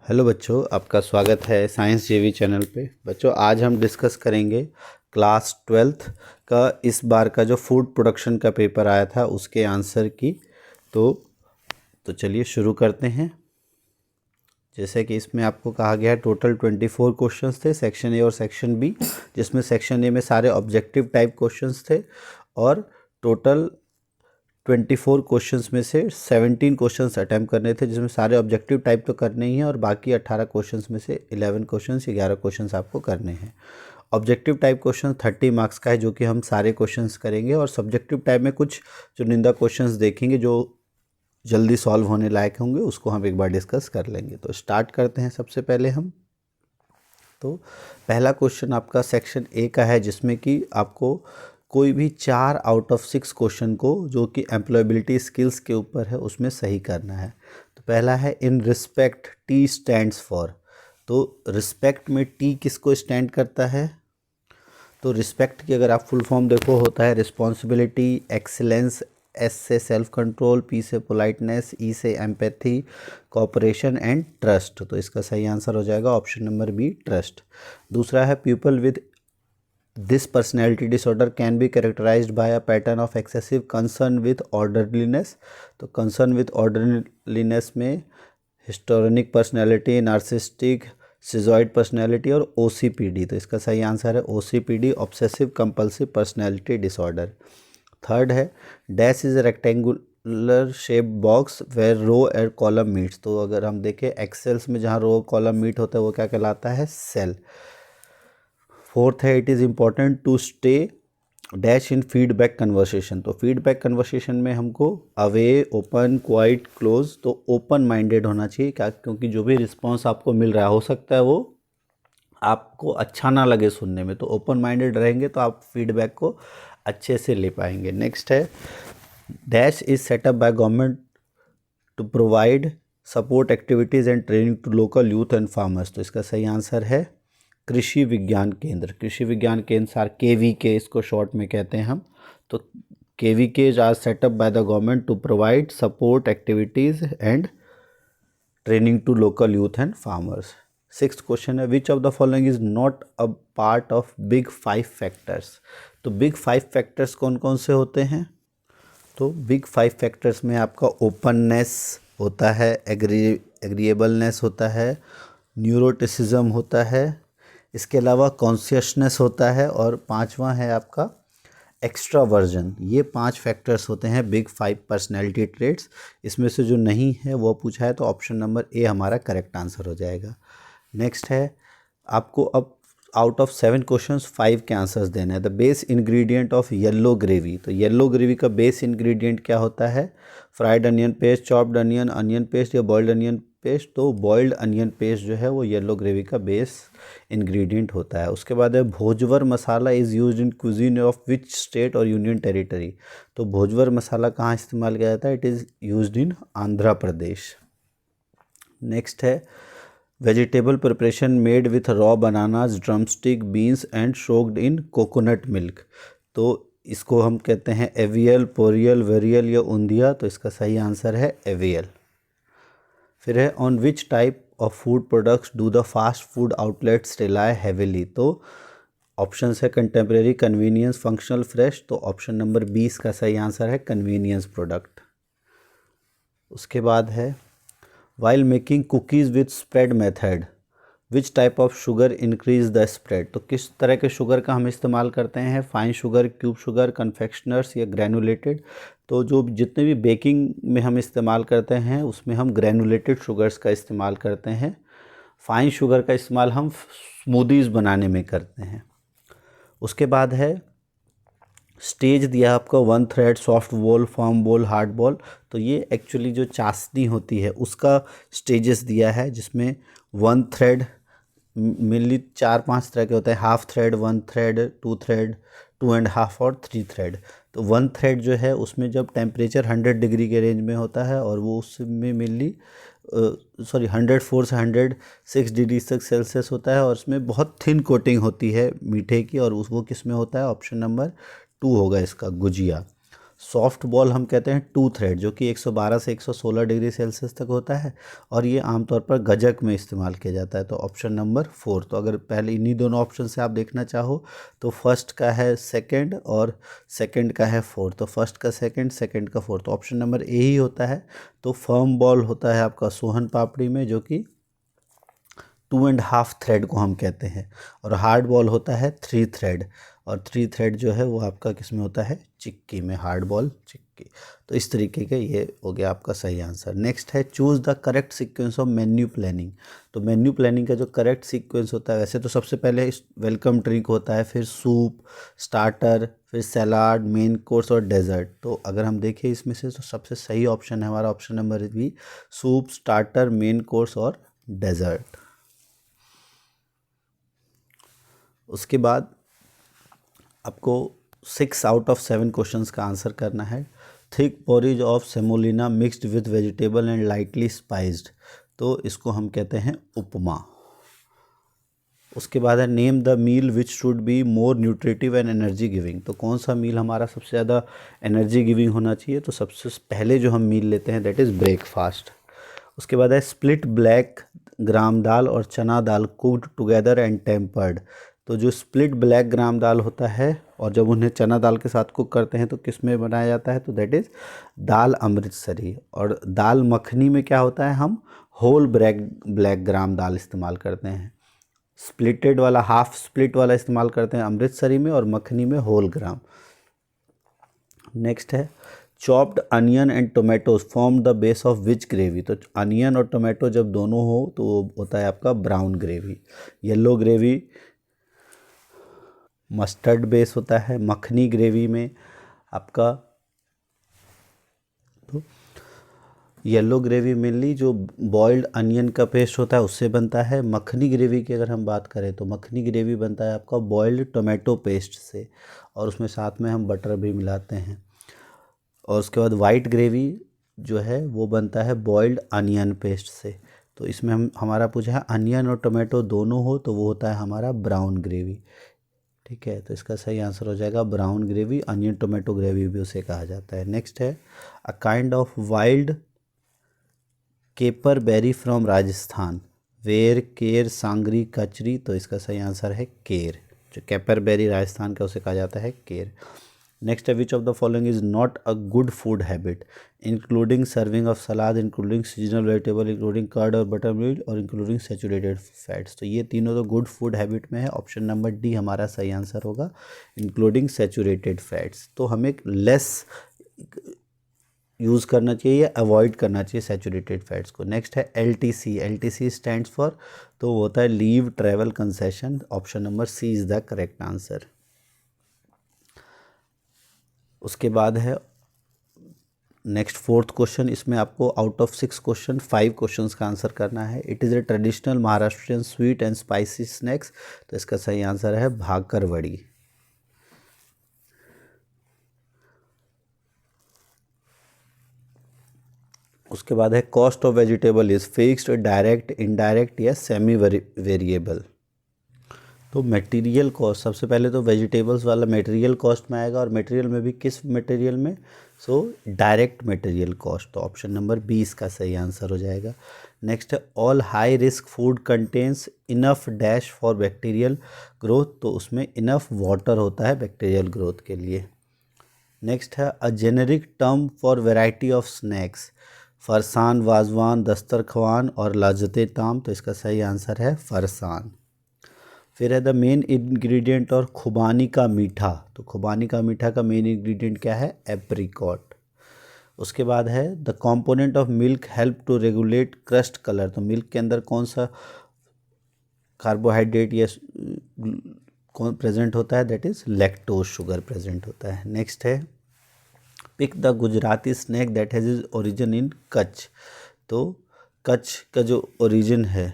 Hello बच्चों, आपका स्वागत है साइंस जेवी चैनल पे। बच्चों, आज हम डिस्कस करेंगे क्लास 12th का इस बार का जो फूड प्रोडक्शन का पेपर आया था उसके आंसर की। तो चलिए शुरू करते हैं। जैसे कि इसमें आपको कहा गया है टोटल 24 क्वेश्चंस थे, सेक्शन ए और सेक्शन बी, जिसमें सेक्शन ए में सारे ऑब्जेक्टिव टाइप क्वेश्चंस थे और टोटल 24 क्वेश्चंस में से 17 क्वेश्चंस अटैम्प्ट करने थे, जिसमें सारे ऑब्जेक्टिव टाइप तो करने ही हैं और बाकी 18 क्वेश्चंस में से 11 क्वेश्चंस 11 क्वेश्चंस आपको करने हैं। ऑब्जेक्टिव टाइप क्वेश्चन 30 मार्क्स का है, जो कि हम सारे क्वेश्चंस करेंगे, और सब्जेक्टिव टाइप में कुछ चुनिंदा क्वेश्चंस देखेंगे जो जल्दी सॉल्व होने लायक होंगे, उसको हम एक बार डिस्कस कर लेंगे। तो स्टार्ट करते हैं। सबसे पहले हम पहला क्वेश्चन आपका सेक्शन ए का है, जिसमें कि आपको कोई भी 4 आउट ऑफ 6 क्वेश्चन को जो कि एम्प्लॉयबिलिटी स्किल्स के ऊपर है उसमें सही करना है। तो पहला है in respect T stands for. तो रिस्पेक्ट में टी किसको स्टैंड करता है? तो रिस्पेक्ट की अगर आप फुल फॉर्म देखो, होता है रिस्पॉन्सिबिलिटी, एक्सीलेंस, एस से सेल्फ कंट्रोल, पी से पोलाइटनेस, ई से एम्पैथी, कोऑपरेशन एंड ट्रस्ट। तो इसका सही आंसर हो जाएगा ऑप्शन नंबर बी, ट्रस्ट। दूसरा है people with this personality disorder can be characterised by a pattern of excessive concern with orderliness. तो कंसर्न विद ऑर्डरलीनेस में historic personality, narcissistic, schizoid personality और ओसीपीडी। तो इसका सही आंसर है OCPD, obsessive compulsive personality disorder. Third है dash is rectangular shape box where row and column meets. तो अगर हम देखें एक्सेल्स में जहाँ रो कॉलम मीट होता है वो क्या कहलाता है? सेल। फोर्थ है it is important to stay dash in feedback conversation. तो फीडबैक कन्वर्सेशन में हमको अवे, ओपन, क्वाइट, क्लोज, तो ओपन माइंडेड होना चाहिए। क्या? क्योंकि जो भी रिस्पॉन्स आपको मिल रहा है हो सकता है वो आपको अच्छा ना लगे सुनने में, तो ओपन माइंडेड रहेंगे तो आप फीडबैक को अच्छे से ले पाएंगे। नेक्स्ट है dash is set up by government to provide support activities and training to local youth and farmers. तो इसका सही आंसर है कृषि विज्ञान केंद्र। कृषि विज्ञान केंद्र सार KVK इसको शॉर्ट में कहते हैं हम। तो KVK are set up by the government to provide support activities and training to local youth and farmers. Sixth question है which of the following is not a part of big 5 factors. तो big 5 factors कौन कौन से होते हैं? तो big 5 factors में आपका ओपननेस होता है, एग्रीएबलनेस होता है, न्यूरोटिसिज्म होता है, इसके अलावा कॉन्शियसनेस होता है, और पांचवा है आपका एक्स्ट्रावर्जन। ये 5 फैक्टर्स होते हैं बिग 5 पर्सनैलिटी ट्रेट्स। इसमें से जो नहीं है वो पूछा है, तो ऑप्शन नंबर ए हमारा करेक्ट आंसर हो जाएगा। नेक्स्ट है आपको अब आउट ऑफ 7 क्वेश्चंस 5 के आंसर्स देना है। The base ingredient of yellow gravy. तो येलो ग्रेवी का बेस इंग्रेडिएंट क्या होता है? Fried onion paste, chopped onion, onion paste या बॉइल्ड अनियन पेस्ट। तो बॉइल्ड अनियन पेस्ट जो है वो येलो ग्रेवी का बेस इंग्रेडिएंट होता है। उसके बाद है भोजवर masala is used in cuisine of which state और यूनियन टेरिटरी। तो भोजवर मसाला कहाँ इस्तेमाल किया जाता है? It is used in Andhra Pradesh. Next है vegetable preparation made with raw bananas, drumstick, beans and soaked in coconut milk. तो इसको हम कहते हैं एवियल, पोरियल, वेरियल या उंदिया। तो इसका सही आंसर है एवियल। फिर है on which type of food products do the fast food outlets rely heavily. तो ऑप्शन है कंटेम्प्रेरी, कन्वीनियंस, फंक्शनल, फ्रेश। तो ऑप्शन नंबर 20 का सही आंसर है कन्वीनियंस प्रोडक्ट। उसके बाद है while making cookies with spread method which type of sugar increase the spread. तो किस तरह के शुगर का हम इस्तेमाल करते हैं? Fine sugar, cube sugar, confectioners या ग्रैनुलेटेड। तो जो जितने भी बेकिंग में हम इस्तेमाल करते हैं उसमें हम ग्रैनुलेटेड शुगर्स का इस्तेमाल करते हैं। फाइन शुगर का इस्तेमाल हम स्मूदीज़ बनाने में करते हैं। उसके बाद है स्टेज दिया आपका 1 thread, soft ball, firm ball, hard ball. तो ये एक्चुअली जो चाशनी होती है उसका स्टेजेस दिया है, जिसमें 1 थ्रेड मेनली 4-5 तरह के होते हैं, हाफ थ्रेड, 1 थ्रेड, 2 थ्रेड, 2.5 और 3 थ्रेड। तो 1 थ्रेड जो है उसमें जब टेम्परेचर 100 डिग्री के रेंज में होता है और वो उसमें मेनली 104 से 106 डिग्री तक सेल्सियस होता है, और उसमें बहुत थिन कोटिंग होती है मीठे की, और वो किस में होता है? ऑप्शन नंबर 2 होगा इसका, गुजिया। सॉफ्ट बॉल हम कहते हैं 2 थ्रेड, जो कि 112 से 116 डिग्री सेल्सियस तक होता है और ये आमतौर पर गजक में इस्तेमाल किया जाता है। तो ऑप्शन नंबर 4। तो अगर पहले इन्हीं दोनों ऑप्शन से आप देखना चाहो तो फर्स्ट का है सेकंड और सेकंड का है 4। तो फर्स्ट का सेकंड, सेकंड का 4, तो ऑप्शन नंबर ए ही होता है। तो फर्म बॉल होता है आपका सोहन पापड़ी में, जो कि 2.5 थ्रेड को हम कहते हैं, और हार्ड बॉल होता है 3 थ्रेड, और 3 थ्रेड जो है वो आपका किस में होता है, चिक्की में, हार्ड बॉल चिक्की। तो इस तरीके के ये हो गया आपका सही आंसर। नेक्स्ट है choose the correct sequence of menu planning. तो मेन्यू प्लानिंग का जो करेक्ट सीक्वेंस होता है, वैसे तो सबसे पहले वेलकम ड्रिंक होता है, फिर सूप, स्टार्टर, फिर सलाद, मेन कोर्स और डेजर्ट। तो अगर हम देखें इसमें से तो सबसे सही ऑप्शन है हमारा option number B, soup, starter, main course और डेजर्ट। उसके बाद आपको 6 आउट ऑफ 7 क्वेश्चंस का आंसर करना है। Thick porridge of semolina mixed with vegetable and lightly spiced, तो इसको हम कहते हैं उपमा। उसके बाद है name the meal which should be more nutritive and energy giving. तो कौन सा मील हमारा सबसे ज़्यादा एनर्जी गिविंग होना चाहिए, तो सबसे पहले जो हम मील लेते हैं दैट इज़ ब्रेकफास्ट। उसके बाद है स्प्लिट ब्लैक ग्राम दाल और चना दाल कुक्ड टुगेदर एंड टेम्पर्ड। तो जो स्प्लिट ब्लैक ग्राम दाल होता है और जब उन्हें चना दाल के साथ कुक करते हैं तो किस में बनाया जाता है, तो दैट इज़ दाल अमृतसरी। और दाल मखनी में क्या होता है, हम होल ब्लैक ग्राम दाल इस्तेमाल करते हैं। स्प्लिटेड वाला, हाफ स्प्लिट वाला इस्तेमाल करते हैं अमृतसरी में, और मखनी में होल ग्राम। नेक्स्ट है chopped onion and tomatoes form the base of which gravy. तो अनियन और टोमेटो जब दोनों हो तो वो होता है आपका brown gravy. Yellow gravy mustard base होता है। मखनी ग्रेवी में आपका, तो येलो ग्रेवी मेनली जो बॉइल्ड अनियन का पेस्ट होता है उससे बनता है। मखनी ग्रेवी की अगर हम बात करें तो मखनी ग्रेवी बनता है आपका बॉइल्ड टोमेटो पेस्ट से, और उसमें साथ में हम बटर भी मिलाते हैं। और उसके बाद वाइट ग्रेवी जो है वो बनता है बॉइल्ड अनियन पेस्ट से। तो इसमें हमारा पूछा है अनियन और टोमेटो दोनों हो तो वो होता है हमारा ब्राउन ग्रेवी। ठीक है, तो इसका सही आंसर हो जाएगा brown gravy. Onion tomato gravy भी उसे कहा जाता है। नेक्स्ट है a kind of wild caper berry from Rajasthan ber ker sangri कचरी। तो इसका सही आंसर है केर। जो केपर बेरी राजस्थान का उसे कहा जाता है केर। नेक्स्ट है which of the following is not a good food habit, including serving of salad, including seasonal vegetable, including curd और बटर मिल्क और इंक्लूडिंग सैचुरेटेड फैट्स। तो ये तीनों तो गुड फूड हैबिट में है। ऑप्शन नंबर डी हमारा सही आंसर होगा, इंक्लूडिंग सैचुरेटेड फैट्स। तो हमें लेस यूज़ करना चाहिए या अवॉइड करना चाहिए सैचुरेटेड फैट्स को। नेक्स्ट है LTC। LTC स्टैंड्स फॉर, तो वो होता है leave travel concession. Option number C is the correct answer. उसके बाद है नेक्स्ट 4th क्वेश्चन। इसमें आपको आउट ऑफ 6 क्वेश्चन 5 क्वेश्चंस का आंसर करना है। It is a traditional Maharashtrian sweet and spicy snacks. तो इसका सही आंसर है भाकर वड़ी। उसके बाद है cost of vegetable is fixed, direct, indirect या सेमी वेरिएबल। तो मटेरियल कॉस्ट, सबसे पहले तो वेजिटेबल्स वाला मटेरियल कॉस्ट में आएगा, और मटेरियल में भी किस मटेरियल में, सो डायरेक्ट मटेरियल कॉस्ट। तो ऑप्शन नंबर बी इसका सही आंसर हो जाएगा। नेक्स्ट है all high risk food contains enough dash for bacterial growth. तो उसमें इनफ वाटर होता है बैक्टीरियल ग्रोथ के लिए। नेक्स्ट है a generic term for variety of snacks, farsan, wazwan, dastarkhwan और लाजते ताम। तो इसका सही आंसर है फरसान। फिर है द मेन इंग्रेडिएंट और खुबानी का मीठा। तो खुबानी का मीठा का मेन इंग्रेडिएंट क्या है, एप्रिकॉट। उसके बाद है the component of milk help to regulate crust colour. तो मिल्क के अंदर कौन सा कार्बोहाइड्रेट या कौन प्रेजेंट होता है, that is lactose sugar present होता है। नेक्स्ट है pick the Gujarati snack that has its origin in Kutch. तो कच्छ का जो ओरिजिन है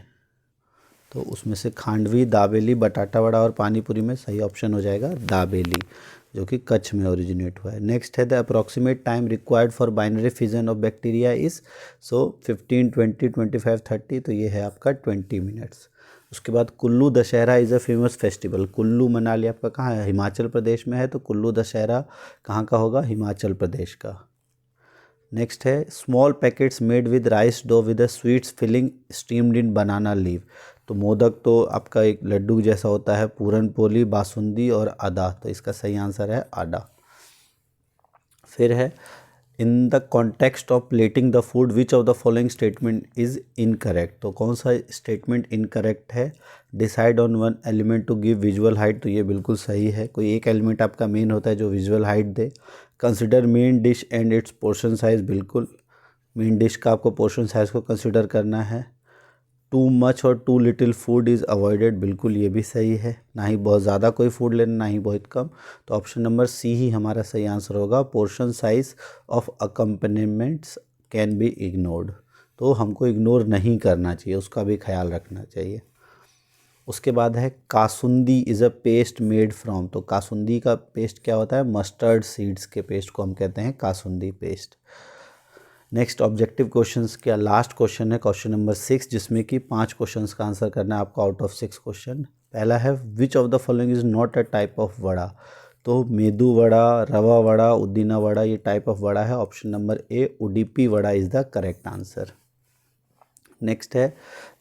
तो उसमें से खांडवी, दाबेली, बटाटा वड़ा और पानीपुरी में सही ऑप्शन हो जाएगा दाबेली, जो कि कच्छ में ओरिजिनेट हुआ है। नेक्स्ट है the approximate time required for binary fission of bacteria is, सो 15, 20, 25, 30। तो ये है आपका 20 मिनट्स। उसके बाद Kullu Dussehra is a famous festival. Kullu Manali आपका कहाँ है? हिमाचल प्रदेश में है, तो कुल्लू दशहरा कहाँ का होगा? हिमाचल प्रदेश का। नेक्स्ट है small packets made with rice dough with a sweets filling steamed in banana leave. तो मोदक तो आपका एक लड्डू जैसा होता है, पूरन पोली, बासुंदी और आदा, तो इसका सही आंसर है आदा। फिर है in the context of plating the food which of the following statement is incorrect. तो कौन सा स्टेटमेंट इनकरेक्ट है? Decide on one element to give visual height, तो ये बिल्कुल सही है। कोई एक एलिमेंट आपका मेन होता है जो विजुअल हाइट दे। Consider main dish and its portion size, बिल्कुल मेन डिश का आपको पोर्शन साइज को कंसिडर करना है। टू मच और too little food is avoided, बिल्कुल ये भी सही है। ना ही बहुत ज़्यादा कोई फूड लेना, ना ही बहुत कम। तो ऑप्शन नंबर सी ही हमारा सही आंसर होगा। Portion size of accompaniments can be ignored, तो हमको इग्नोर नहीं करना चाहिए, उसका भी ख्याल रखना चाहिए। उसके बाद है kasundi is a paste made from. तो कासुंदी का पेस्ट क्या होता है? मस्टर्ड सीड्स के पेस्ट को हम कहते हैं kasundi paste. Next objective questions का लास्ट क्वेश्चन है क्वेश्चन नंबर 6, जिसमें कि 5 क्वेश्चंस का आंसर करना है आपको आउट ऑफ 6 क्वेश्चन। पहला है which of the following is not a type of vada. तो मेदू वड़ा, रवा वड़ा, उद्दीना वड़ा ये टाइप ऑफ वड़ा है। Option number A Udupi vada is the correct answer. Next है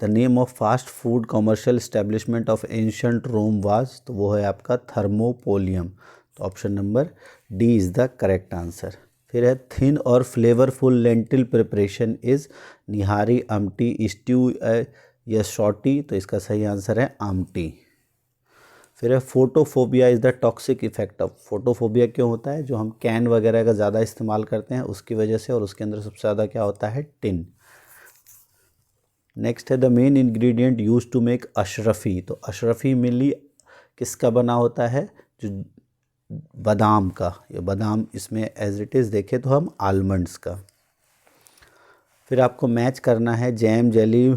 the name of fast food commercial establishment of ancient Rome was, तो वो है आपका थर्मोपोलियम। तो option number D is the correct answer. फिर है थिन और flavourful lentil preparation is nihari, amti, stew या शॉटी, तो इसका सही आंसर है आमटी। फिर है photophobia is the toxic effect of. Photophobia क्यों होता है? जो हम कैन वगैरह का ज़्यादा इस्तेमाल करते हैं उसकी वजह से, और उसके अंदर सबसे ज़्यादा क्या होता है? टिन। नेक्स्ट है the main ingredient use to make ashrafi. तो अशरफी मेनली किसका बना होता है? जो बादाम का, ये बादाम इसमें एज इट इज़ देखें तो हम आलमंड्स का। फिर आपको मैच करना है जैम, जेली,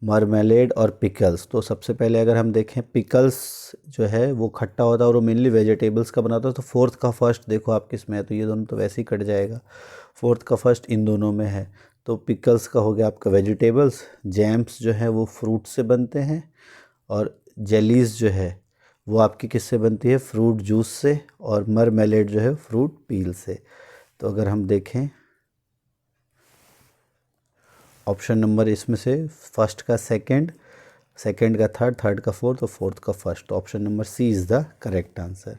मरमेलेड और पिकल्स। तो सबसे पहले अगर हम देखें पिकल्स जो है वो खट्टा होता है और वो मेनली वेजिटेबल्स का बनाता है, तो फोर्थ का फर्स्ट देखो आप किस में है, तो ये दोनों तो वैसे ही कट जाएगा। फोर्थ का फर्स्ट इन दोनों में है, तो पिकल्स का हो गया आपका वेजिटेबल्स। जैम्स जो है वो फ्रूट से बनते हैं, और जेलीज़ जो है वो आपकी किससे बनती है? फ्रूट जूस से। और मरमेलेड जो है फ्रूट पील से। तो अगर हम देखें ऑप्शन नंबर इसमें से फर्स्ट का सेकंड, सेकंड का थर्ड, थर्ड का फोर्थ और फोर्थ का first, option number C is the correct answer.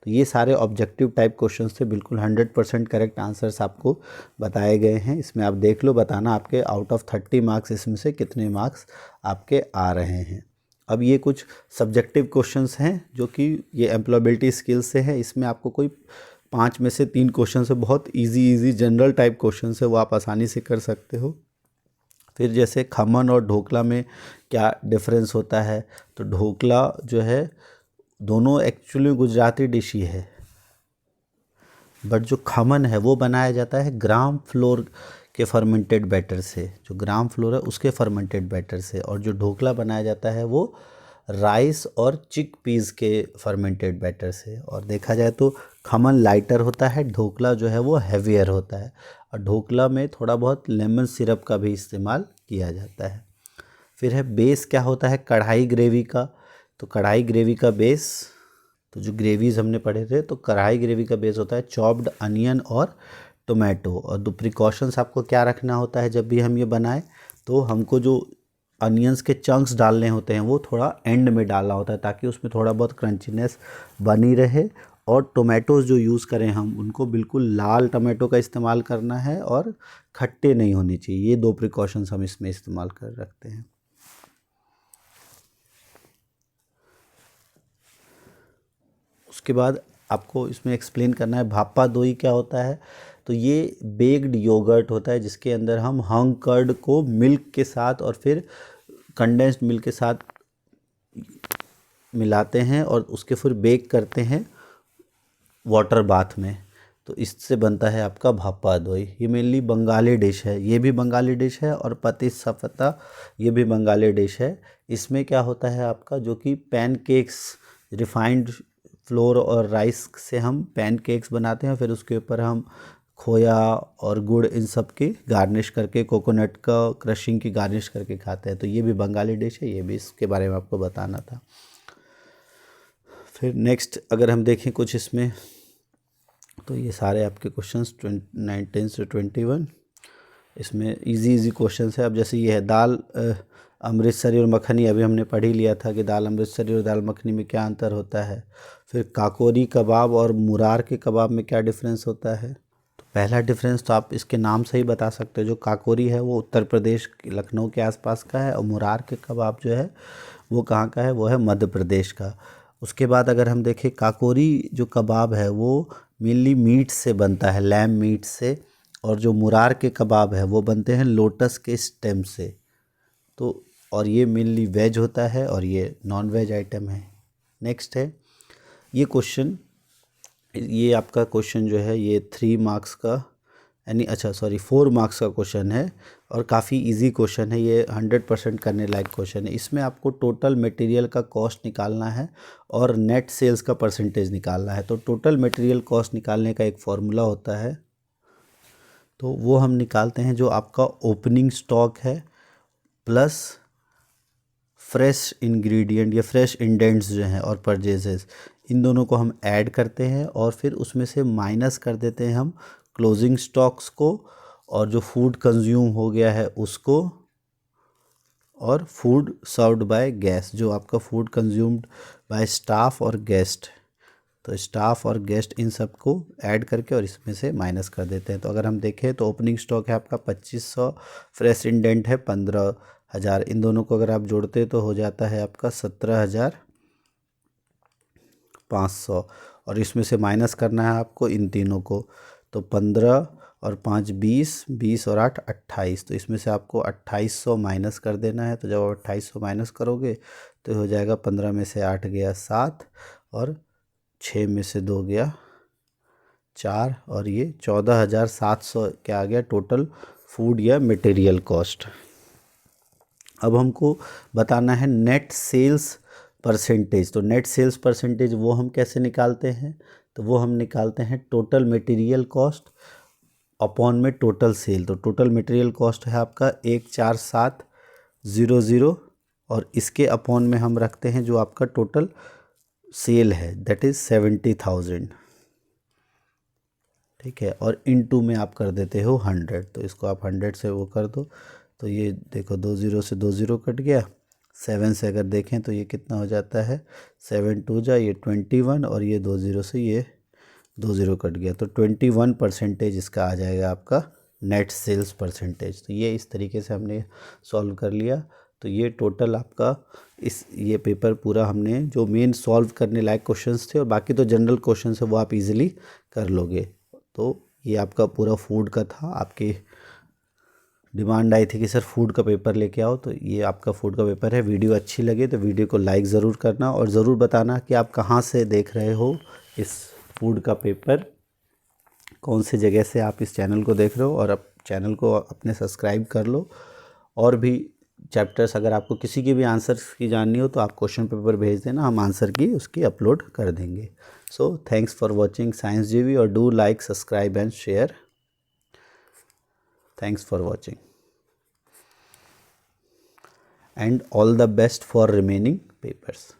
तो ये सारे ऑब्जेक्टिव टाइप क्वेश्चंस थे, बिल्कुल 100% करेक्ट आंसर्स आपको बताए गए हैं। इसमें आप देख लो, बताना आपके आउट ऑफ 30 मार्क्स इसमें से कितने मार्क्स आपके आ रहे हैं। अब ये कुछ सब्जेक्टिव क्वेश्चंस हैं जो कि ये एम्प्लॉयबिलिटी स्किल्स से है। इसमें आपको कोई 5 में से 3 क्वेश्चन है, बहुत इजी जनरल टाइप क्वेश्चन है, वो आप आसानी से कर सकते हो। फिर जैसे खमन और ढोकला में क्या डिफरेंस होता है? तो ढोकला जो है दोनों एक्चुअली गुजराती डिश ही है, बट जो खमन है वो बनाया जाता है ग्राम फ्लोर के फर्मेंटेड बैटर से, जो ग्राम फ्लोर है उसके फर्मेंटेड बैटर से। और जो ढोकला बनाया जाता है वो राइस और चिक पीस के फर्मेंटेड बैटर से। और देखा जाए तो खमन लाइटर होता है, ढोकला जो है वो हैवियर होता है। और ढोकला में थोड़ा बहुत लेमन सिरप का भी इस्तेमाल किया जाता है। फिर है बेस क्या होता है कढ़ाई ग्रेवी का? तो कढ़ाई ग्रेवी का बेस, तो जो ग्रेवीज हमने पढ़े थे, तो कढ़ाई ग्रेवी का बेस होता है चॉप्ड अनियन और टोमेटो। और दो प्रिकॉशंस आपको क्या रखना होता है जब भी हम ये बनाएं? तो हमको जो अनियंस के चंक्स डालने होते हैं वो थोड़ा एंड में डालना होता है, ताकि उसमें थोड़ा बहुत क्रंचीनेस बनी रहे। और टोमेटोज़ जो यूज़ करें हम उनको बिल्कुल लाल टोमेटो का इस्तेमाल करना है, और खट्टे नहीं होने चाहिए। ये 2 प्रिकॉशंस हम इसमें इस्तेमाल कर रखते हैं। उसके बाद आपको इसमें एक्सप्लेन करना है भापा दोई क्या होता है। तो ये बेक्ड योगर्ट होता है जिसके अंदर हम हंग कर्ड को मिल्क के साथ और फिर कंडेंस्ड मिल्क के साथ मिलाते हैं और उसके फिर बेक करते हैं वाटर बाथ में। तो इससे बनता है आपका भापा दोई। ये मेनली बंगाली डिश है, ये भी बंगाली डिश है, और पतिस सफता ये भी बंगाली डिश है। इसमें क्या होता है आपका, जो कि पैनकेक्स, रिफाइंड फ्लोर और राइस से हम पैनकेक्स बनाते हैं, फिर उसके ऊपर हम खोया और गुड़ इन सब की गार्निश करके, कोकोनट का क्रशिंग की गार्निश करके खाते हैं। तो ये भी बंगाली डिश है, ये भी इसके बारे में आपको बताना था। फिर नेक्स्ट अगर हम देखें कुछ इसमें, तो ये सारे आपके क्वेश्चंस 19 से 21 इसमें इजी क्वेश्चंस है। अब जैसे ये है दाल अमृतसरी और मखनी, अभी हमने पढ़ ही लिया था कि दाल अमृतसरी और दाल मखनी में क्या अंतर होता है। फिर काकोरी कबाब और मुरार के कबाब में क्या डिफरेंस होता है। तो पहला डिफरेंस तो आप इसके नाम से ही बता सकते हो, जो काकोरी है वो उत्तर प्रदेश लखनऊ के आसपास का है, और मुरार के कबाब जो है वो कहाँ का है, वो है मध्य प्रदेश का। उसके बाद अगर हम देखें, काकोरी जो कबाब है वो मेनली मीट से बनता है, लैम मीट से, और जो मुरार के कबाब है वो बनते हैं लोटस के स्टेम से। तो और ये मेनली वेज होता है और ये नॉन वेज आइटम है। नेक्स्ट है ये क्वेश्चन, ये आपका क्वेश्चन जो है ये 3 मार्क्स का, यानी 4 मार्क्स का क्वेश्चन है, और काफ़ी इजी क्वेश्चन है ये, 100% करने लायक क्वेश्चन है। इसमें आपको टोटल मटेरियल का कॉस्ट निकालना है और नेट सेल्स का परसेंटेज निकालना है। तो टोटल मटेरियल कॉस्ट निकालने का एक फॉर्मूला होता है, तो वो हम निकालते हैं, जो आपका ओपनिंग स्टॉक है प्लस फ्रेश इंग्रेडिएंट या फ्रेश इंडेंट्स जो हैं और परचेजेस, इन दोनों को हम ऐड करते हैं और फिर उसमें से माइनस कर देते हैं हम क्लोजिंग स्टॉक्स को, और जो फूड कंज्यूम हो गया है उसको, और फूड सर्व्ड बाय गेस्ट, जो आपका फूड कंज्यूम्ड बाय स्टाफ और गेस्ट, तो स्टाफ और गेस्ट इन सब को ऐड करके और इसमें से माइनस कर देते हैं। तो अगर हम देखें तो ओपनिंग स्टॉक है आपका 2500, फ्रेश इंडेंट है 15,000, इन दोनों को अगर आप जोड़ते तो हो जाता है आपका 17,500, और इसमें से माइनस करना है आपको इन तीनों को। तो 15 और 5 20, 20 और 8 28, तो इसमें से आपको 2800 माइनस कर देना है। तो जब आप 2800 माइनस करोगे तो हो जाएगा 15 में से 8 गया 7, और 6 में से 2 गया 4, और ये 14,700 क्या आ गया टोटल फूड या मटेरियल कॉस्ट। अब हमको बताना है नेट सेल्स परसेंटेज। तो नेट सेल्स परसेंटेज वो हम कैसे निकालते हैं, तो वो हम निकालते हैं टोटल मटेरियल कॉस्ट अपॉन में टोटल सेल। तो टोटल मटेरियल कॉस्ट है आपका 14700, और इसके अपॉन में हम रखते हैं जो आपका टोटल सेल है, दैट इज़ 70,000, ठीक है, और इनटू में आप कर देते हो 100। तो इसको आप 100 से वो कर दो, तो ये देखो 20 से 20 कट गया, 7 से अगर देखें तो ये कितना हो जाता है, 7 2 जा ये 21, और ये 20 से ये 20 कट गया, तो 21% इसका आ जाएगा आपका नेट सेल्स परसेंटेज। तो ये इस तरीके से हमने सॉल्व कर लिया। तो ये टोटल आपका ये पेपर पूरा हमने, जो मेन सॉल्व करने लायक क्वेश्चंस थे और बाकी तो जनरल क्वेश्चंस है वो आप इजीली कर लोगे। तो ये आपका पूरा फूड का था। आपकी डिमांड आई थी कि सर फूड का पेपर लेके आओ, तो ये आपका फूड का पेपर है। वीडियो अच्छी लगे तो वीडियो को लाइक ज़रूर करना, और ज़रूर बताना कि आप कहाँ से देख रहे हो इस फूड का पेपर, कौन से जगह से आप इस चैनल को देख रहे हो, और आप चैनल को अपने सब्सक्राइब कर लो। और भी चैप्टर्स अगर आपको किसी की भी आंसर्स की जाननी हो तो आप क्वेश्चन पेपर भेज देना, हम आंसर की उसकी अपलोड कर देंगे। So thanks for watching science जीवी, और do like, subscribe and share. Thanks for watching and all the best for remaining papers.